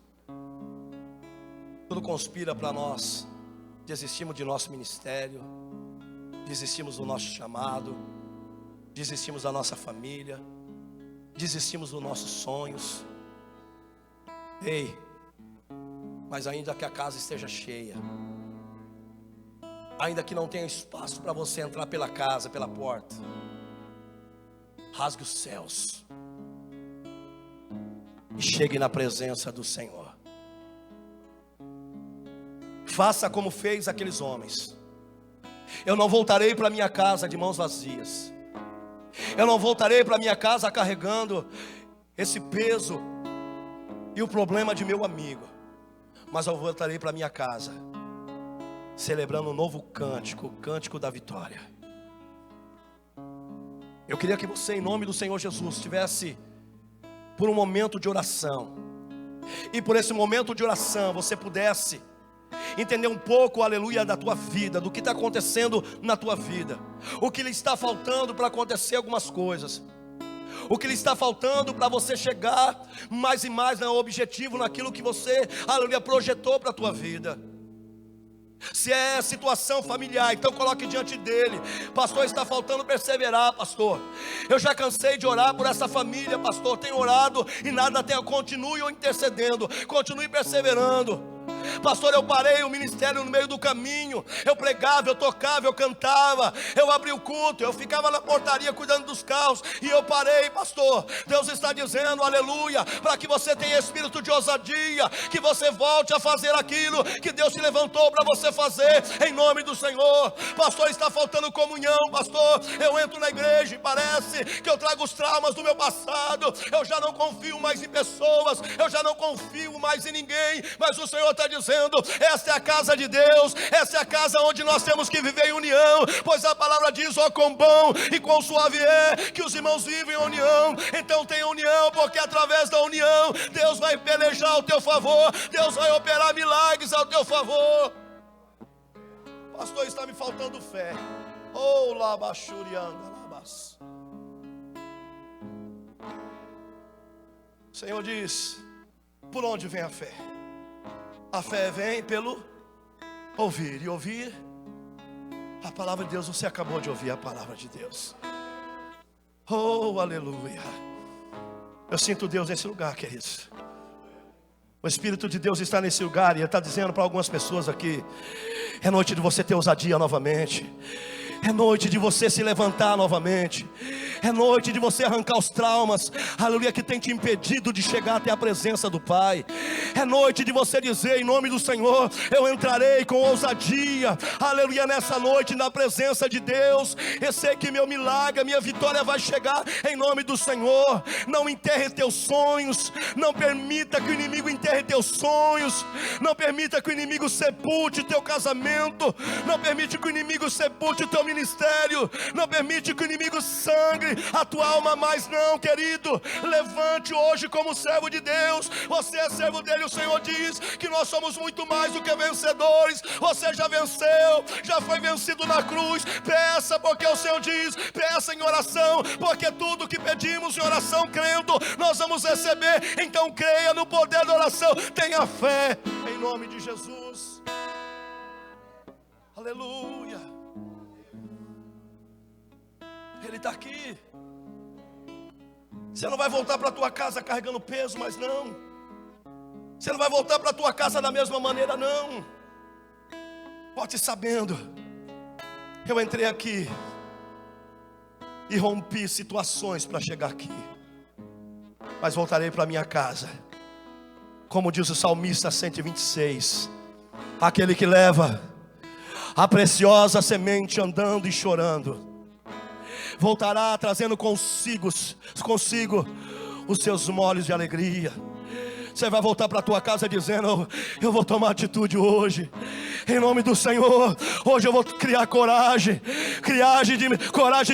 Tudo conspira para nós desistirmos de nosso ministério, desistimos do nosso chamado, desistimos da nossa família, desistimos dos nossos sonhos. Ei, mas ainda que a casa esteja cheia, ainda que não tenha espaço para você entrar pela casa, pela porta, rasgue os céus e chegue na presença do Senhor. Faça como fez aqueles homens. Eu não voltarei para minha casa de mãos vazias. Eu não voltarei para minha casa carregando esse peso e o problema de meu amigo. Mas eu voltarei para minha casa celebrando um novo cântico, o cântico da vitória. Eu queria que você, em nome do Senhor Jesus, estivesse por um momento de oração. E por esse momento de oração você pudesse entender um pouco, aleluia, da tua vida, do que está acontecendo na tua vida, o que lhe está faltando para acontecer algumas coisas, o que lhe está faltando para você chegar mais e mais no objetivo, naquilo que você, aleluia, projetou para a tua vida. Se é situação familiar, então coloque diante dele: pastor, está faltando perseverar, pastor. Eu já cansei de orar por essa família, pastor. Tenho orado e nada tem. Continue intercedendo, continue perseverando. Pastor, eu parei o ministério no meio do caminho. Eu pregava, eu tocava, eu cantava, eu abri o culto, eu ficava na portaria cuidando dos carros, e eu parei, pastor. Deus está dizendo, aleluia, para que você tenha espírito de ousadia, que você volte a fazer aquilo que Deus te levantou para você fazer, em nome do Senhor. Pastor, está faltando comunhão, pastor. Eu entro na igreja e parece que eu trago os traumas do meu passado. Eu já não confio mais em pessoas, eu já não confio mais em ninguém, mas o Senhor está dizendo: esta é a casa de Deus, esta é a casa onde nós temos que viver em união, pois a palavra diz: ó, quão bom e quão suave é que os irmãos vivem em união. Então tenha união, porque através da união Deus vai pelejar ao teu favor, Deus vai operar milagres ao teu favor. Pastor, está me faltando fé. Oh, labachurianda, labas. O Senhor diz: por onde vem a fé? A fé vem pelo ouvir, e ouvir a palavra de Deus. Você acabou de ouvir a palavra de Deus. Oh, aleluia. Eu sinto Deus nesse lugar, queridos. O Espírito de Deus está nesse lugar, e Ele está dizendo para algumas pessoas aqui: é noite de você ter ousadia novamente. É noite de você se levantar novamente. É noite de você arrancar os traumas, aleluia, que tem te impedido de chegar até a presença do Pai. É noite de você dizer: em nome do Senhor, eu entrarei com ousadia, aleluia, nessa noite na presença de Deus. Eu sei que meu milagre, a minha vitória vai chegar em nome do Senhor. Não enterre teus sonhos. Não permita que o inimigo enterre teus sonhos. Não permita que o inimigo sepulte teu casamento. Não permite que o inimigo sepulte teu ministério. Não permite que o inimigo sangre a tua alma mais não, querido. Levante hoje como servo de Deus. Você é servo dele. O Senhor diz que nós somos muito mais do que vencedores. Você já venceu, já foi vencido na cruz. Peça, porque o Senhor diz: peça em oração, porque tudo que pedimos em oração crendo, nós vamos receber. Então creia no poder da oração. Tenha fé em nome de Jesus. Aleluia. Ele está aqui. Você não vai voltar para a tua casa carregando peso, mas não. Você não vai voltar para a tua casa da mesma maneira, não. Volte sabendo: eu entrei aqui e rompi situações para chegar aqui, mas voltarei para minha casa. Como diz o salmista 126, aquele que leva a preciosa semente andando e chorando, voltará trazendo consigo os seus molhos de alegria. Você vai voltar para a tua casa dizendo: eu vou tomar atitude hoje, em nome do Senhor. Hoje eu vou criar coragem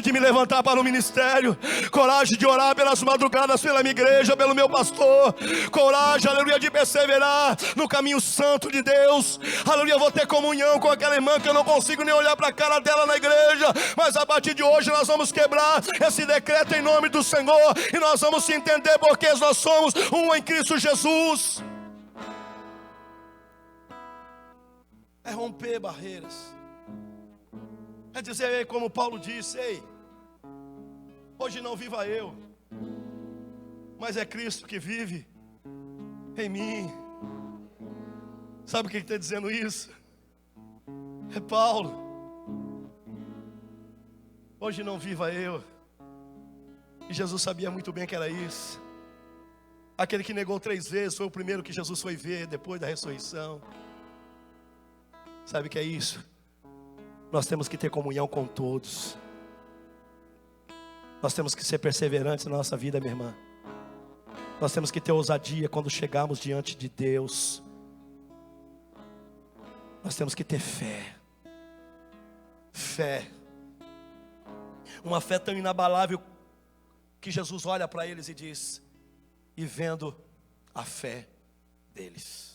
de me levantar para o ministério, coragem de orar pelas madrugadas pela minha igreja, pelo meu pastor, coragem, aleluia, de perseverar no caminho santo de Deus. Aleluia, eu vou ter comunhão com aquela irmã que eu não consigo nem olhar para a cara dela na igreja, mas a partir de hoje nós vamos quebrar esse decreto em nome do Senhor, e nós vamos se entender porque nós somos um em Cristo Jesus. É romper barreiras. É dizer, como Paulo disse: ei, hoje não viva eu, mas é Cristo que vive em mim. Sabe o que está dizendo isso? É Paulo. Hoje não viva eu. E Jesus sabia muito bem que era isso. Aquele que negou 3 vezes foi o primeiro que Jesus foi ver depois da ressurreição. Sabe o que é isso? Nós temos que ter comunhão com todos. Nós temos que ser perseverantes na nossa vida, minha irmã. Nós temos que ter ousadia quando chegarmos diante de Deus. Nós temos que ter fé. Fé. Uma fé tão inabalável que Jesus olha para eles e diz: e vendo a fé deles.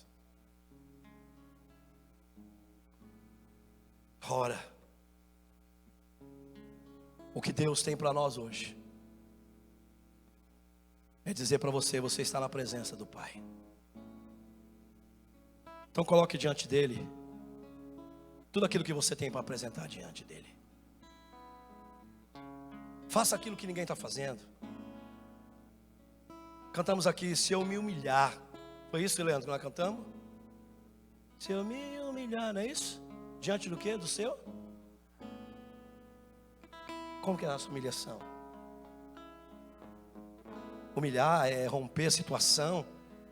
Ora, o que Deus tem para nós hoje é dizer para você: você está na presença do Pai. Então coloque diante dele tudo aquilo que você tem para apresentar diante dele. Faça aquilo que ninguém está fazendo. Cantamos aqui: se eu me humilhar. Foi isso, Leandro, que nós cantamos? Se eu me humilhar, não é isso? Diante do quê? Do seu? Como que é a nossa humilhação? Humilhar é romper a situação.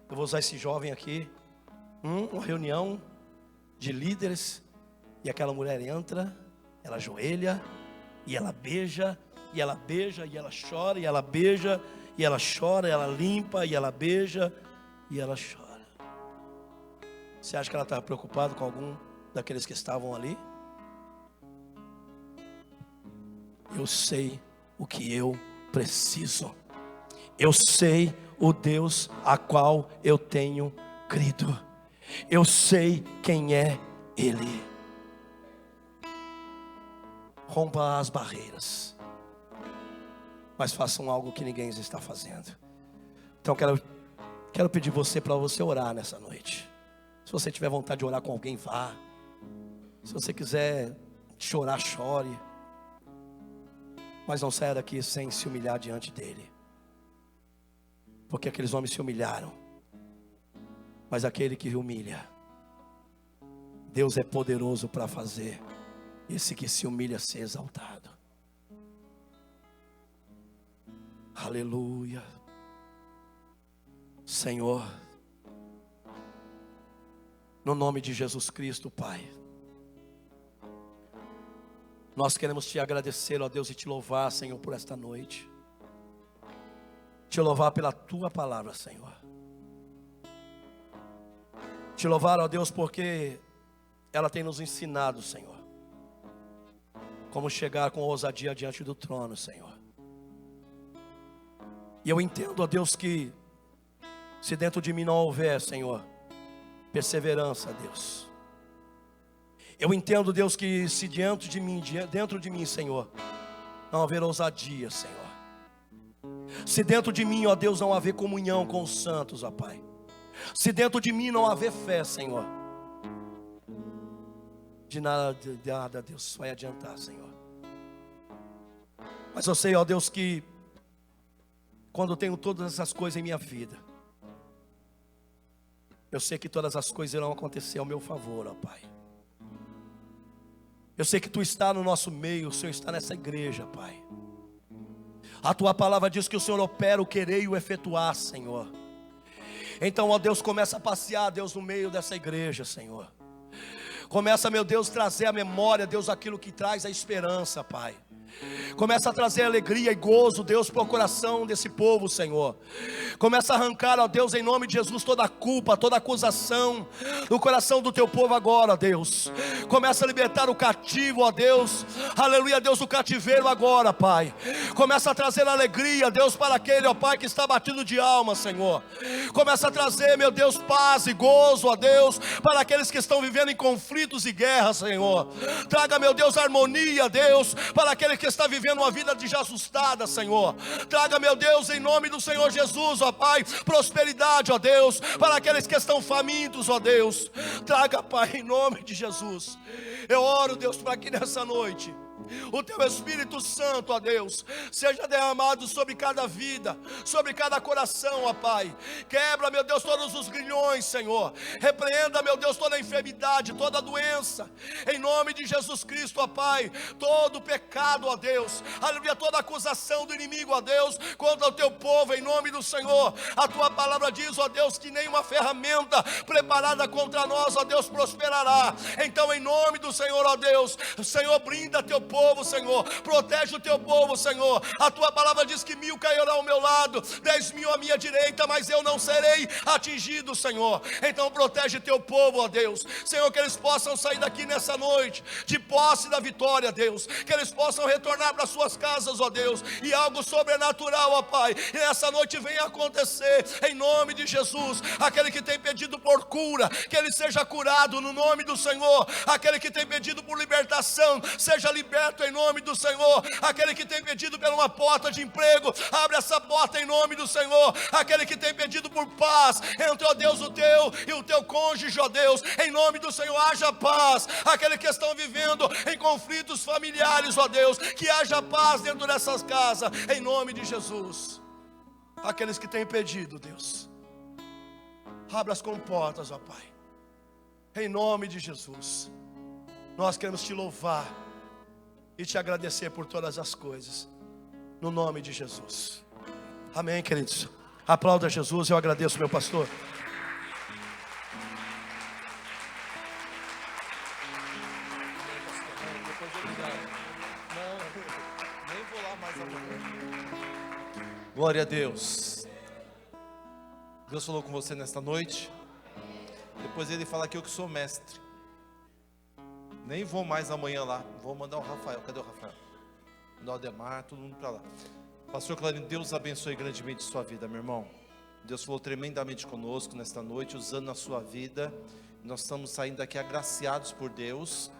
Eu vou usar esse jovem aqui. Uma reunião de líderes, e aquela mulher entra, ela ajoelha, e ela beija, e ela beija, e ela chora, e ela beija, e ela chora, ela limpa, e ela beija, e ela chora. Você acha que ela estava preocupada com algum daqueles que estavam ali? Eu sei o que eu preciso. Eu sei o Deus a qual eu tenho crido. Eu sei quem é Ele. Rompa as barreiras, mas façam algo que ninguém está fazendo. Então quero Quero pedir para você orar nessa noite. Se você tiver vontade de orar com alguém, vá. Se você quiser chorar, chore. Mas não saia daqui sem se humilhar diante dele. Porque aqueles homens se humilharam. Mas aquele que humilha, Deus é poderoso para fazer esse que se humilha ser exaltado. Aleluia. Senhor, no nome de Jesus Cristo, Pai, nós queremos te agradecer, ó Deus, e te louvar, Senhor, por esta noite. Te louvar pela tua palavra, Senhor. Te louvar, ó Deus, porque ela tem nos ensinado, Senhor, como chegar com ousadia diante do trono, Senhor. E eu entendo, ó Deus, que se dentro de mim não houver, Senhor, perseverança, Deus. Eu entendo, Deus, que se dentro de mim, Senhor, não haver ousadia, Senhor. Se dentro de mim, ó Deus, não haver comunhão com os santos, ó Pai. Se dentro de mim não haver fé, Senhor, de nada, Deus, vai adiantar, Senhor. Mas eu sei, ó Deus, que quando eu tenho todas essas coisas em minha vida, eu sei que todas as coisas irão acontecer ao meu favor, ó Pai. Eu sei que Tu está no nosso meio, o Senhor está nessa igreja, Pai. A Tua palavra diz que o Senhor opera o querer e o efetuar, Senhor. Então, ó Deus, começa a passear, Deus, no meio dessa igreja, Senhor. Começa, meu Deus, trazer à memória, Deus, aquilo que traz a esperança, Pai. Começa a trazer alegria e gozo, Deus, para o coração desse povo, Senhor. Começa a arrancar, ó Deus, em nome de Jesus, toda a culpa, toda a acusação do coração do teu povo agora, ó Deus. Começa a libertar o cativo, ó Deus. Aleluia, Deus, o cativeiro agora, Pai. Começa a trazer alegria, Deus, para aquele, ó Pai, que está batido de alma, Senhor. Começa a trazer, meu Deus, paz e gozo, ó Deus, para aqueles que estão vivendo em conflitos e guerras, Senhor. Traga, meu Deus, harmonia, Deus, para aquele que está vivendo uma vida desajustada, Senhor. Traga, meu Deus, em nome do Senhor Jesus, ó Pai, prosperidade, ó Deus, para aqueles que estão famintos, ó Deus. Traga, Pai, em nome de Jesus. Eu oro, Deus, para que nessa noite o Teu Espírito Santo, ó Deus, seja derramado sobre cada vida, sobre cada coração, ó Pai. Quebra, meu Deus, todos os grilhões, Senhor. Repreenda, meu Deus, toda a enfermidade, toda a doença, em nome de Jesus Cristo, ó Pai. Todo o pecado, ó Deus, aleluia, toda acusação do inimigo, ó Deus, contra o Teu povo, em nome do Senhor. A Tua palavra diz, ó Deus, que nenhuma ferramenta preparada contra nós, ó Deus, prosperará. Então, em nome do Senhor, ó Deus, Senhor, brinda Teu povo, Senhor, protege o Teu povo, Senhor. A Tua palavra diz que 1000 cairão ao meu lado, 10.000 à minha direita, mas eu não serei atingido, Senhor. Então protege Teu povo, ó Deus, Senhor, que eles possam sair daqui nessa noite de posse da vitória, Deus, que eles possam retornar para suas casas, ó Deus, e algo sobrenatural, ó Pai, e nessa noite venha acontecer, em nome de Jesus. Aquele que tem pedido por cura, que ele seja curado no nome do Senhor. Aquele que tem pedido por libertação, seja liberto em nome do Senhor. Aquele que tem pedido por uma porta de emprego, abre essa porta em nome do Senhor. Aquele que tem pedido por paz entre, ó Deus, o teu e o teu cônjuge, ó Deus, em nome do Senhor, haja paz. Aqueles que estão vivendo em conflitos familiares, ó Deus, que haja paz dentro dessas casas, em nome de Jesus. Aqueles que têm pedido, Deus, abra as comportas, ó Pai, em nome de Jesus. Nós queremos Te louvar e Te agradecer por todas as coisas, no nome de Jesus. Amém, queridos. Aplauda Jesus. Eu agradeço, meu pastor. Nem vou lá mais amanhã. Glória a Deus. Deus falou com você nesta noite. Depois Ele fala que eu que sou mestre. Nem vou mais amanhã lá. Vou mandar o Rafael. Cadê o Rafael? Mandar o Ademar, todo mundo para lá. Pastor Clarinho, Deus abençoe grandemente sua vida, meu irmão. Deus falou tremendamente conosco nesta noite, usando a sua vida. Nós estamos saindo daqui agraciados por Deus,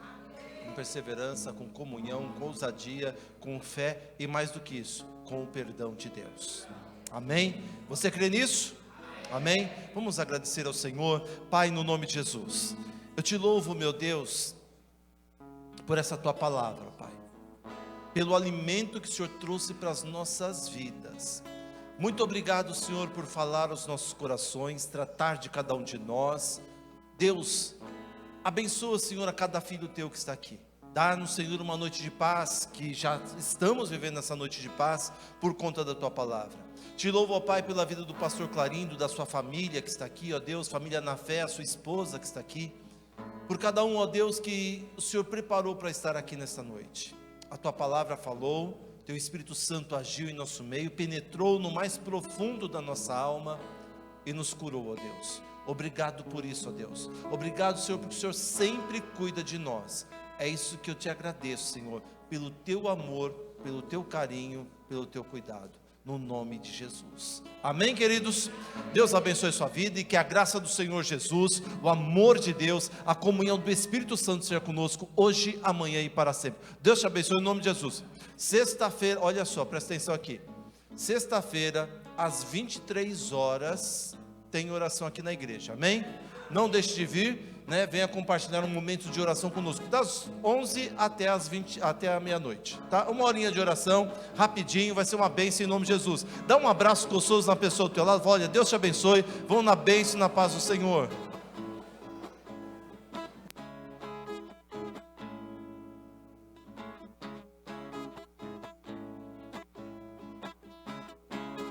com perseverança, com comunhão, com ousadia, com fé e mais do que isso, com o perdão de Deus. Amém? Você crê nisso? Amém? Vamos agradecer ao Senhor. Pai, no nome de Jesus, eu te louvo, meu Deus, por essa tua palavra, Pai, pelo alimento que o Senhor trouxe para as nossas vidas. Muito obrigado, Senhor, por falar aos nossos corações, tratar de cada um de nós. Deus, abençoa, Senhor, a cada filho teu que está aqui. Dá-nos, Senhor, uma noite de paz, que já estamos vivendo essa noite de paz por conta da tua palavra. Te louvo, ó Pai, pela vida do pastor Clarindo, da sua família que está aqui, ó Deus, família na fé, a sua esposa que está aqui. Por cada um, ó Deus, que o Senhor preparou para estar aqui nesta noite. A tua palavra falou, teu Espírito Santo agiu em nosso meio, penetrou no mais profundo da nossa alma e nos curou, ó Deus. Obrigado por isso, ó Deus. Obrigado, Senhor, porque o Senhor sempre cuida de nós. É isso que eu te agradeço, Senhor, pelo teu amor, pelo teu carinho, pelo teu cuidado, no nome de Jesus. Amém, queridos? Deus abençoe sua vida e que a graça do Senhor Jesus, o amor de Deus, a comunhão do Espírito Santo seja conosco hoje, amanhã e para sempre. Deus te abençoe em nome de Jesus. Sexta-feira, olha só, presta atenção aqui. Sexta-feira, às 23 horas, tem oração aqui na igreja, amém? Não deixe de vir, né? Venha compartilhar um momento de oração conosco, das 11 até a meia-noite, tá? Uma horinha de oração, rapidinho, vai ser uma bênção em nome de Jesus. Dá um abraço gostoso na pessoa do teu lado, olha, Deus te abençoe, vão na bênção e na paz do Senhor.